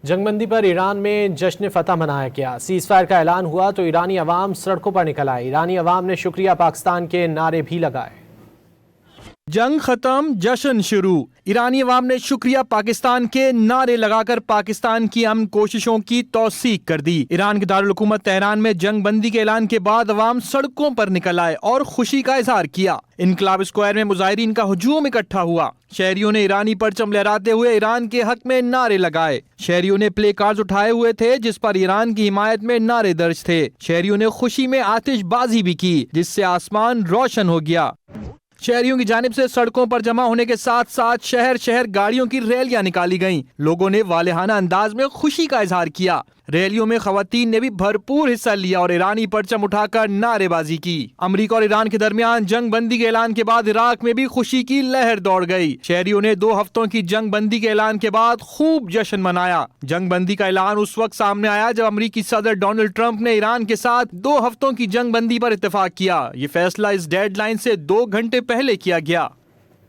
جنگ بندی پر ایران میں جشن فتح منایا گیا۔ سیز فائر کا اعلان ہوا تو ایرانی عوام سڑکوں پر نکل آئے۔ ایرانی عوام نے شکریہ پاکستان کے نعرے بھی لگائے۔ جنگ ختم، جشن شروع۔ ایرانی عوام نے شکریہ پاکستان کے نعرے لگا کر پاکستان کی امن کوششوں کی توثیق کر دی۔ ایران کے دارالحکومت تہران میں جنگ بندی کے اعلان کے بعد عوام سڑکوں پر نکل آئے اور خوشی کا اظہار کیا۔ انقلاب اسکوائر میں مظاہرین کا ہجوم اکٹھا ہوا۔ شہریوں نے ایرانی پرچم لہراتے ہوئے ایران کے حق میں نعرے لگائے۔ شہریوں نے پلے کارڈز اٹھائے ہوئے تھے جس پر ایران کی حمایت میں نعرے درج تھے۔ شہریوں نے خوشی میں آتش بازی بھی کی جس سے آسمان روشن ہو گیا۔ شہریوں کی جانب سے سڑکوں پر جمع ہونے کے ساتھ ساتھ شہر شہر گاڑیوں کی ریلیاں نکالی گئیں۔ لوگوں نے والہانہ انداز میں خوشی کا اظہار کیا۔ ریلیوں میں خواتین نے بھی بھرپور حصہ لیا اور ایرانی پرچم اٹھا کر نعرے بازی کی۔ امریکہ اور ایران کے درمیان جنگ بندی کے اعلان کے بعد عراق میں بھی خوشی کی لہر دوڑ گئی۔ شہریوں نے 2 ہفتوں کی جنگ بندی کے اعلان کے بعد خوب جشن منایا۔ جنگ بندی کا اعلان اس وقت سامنے آیا جب امریکی صدر ڈونلڈ ٹرمپ نے ایران کے ساتھ 2 ہفتوں کی جنگ بندی پر اتفاق کیا۔ یہ فیصلہ اس ڈیڈ لائن سے 2 گھنٹے پہلے کیا گیا۔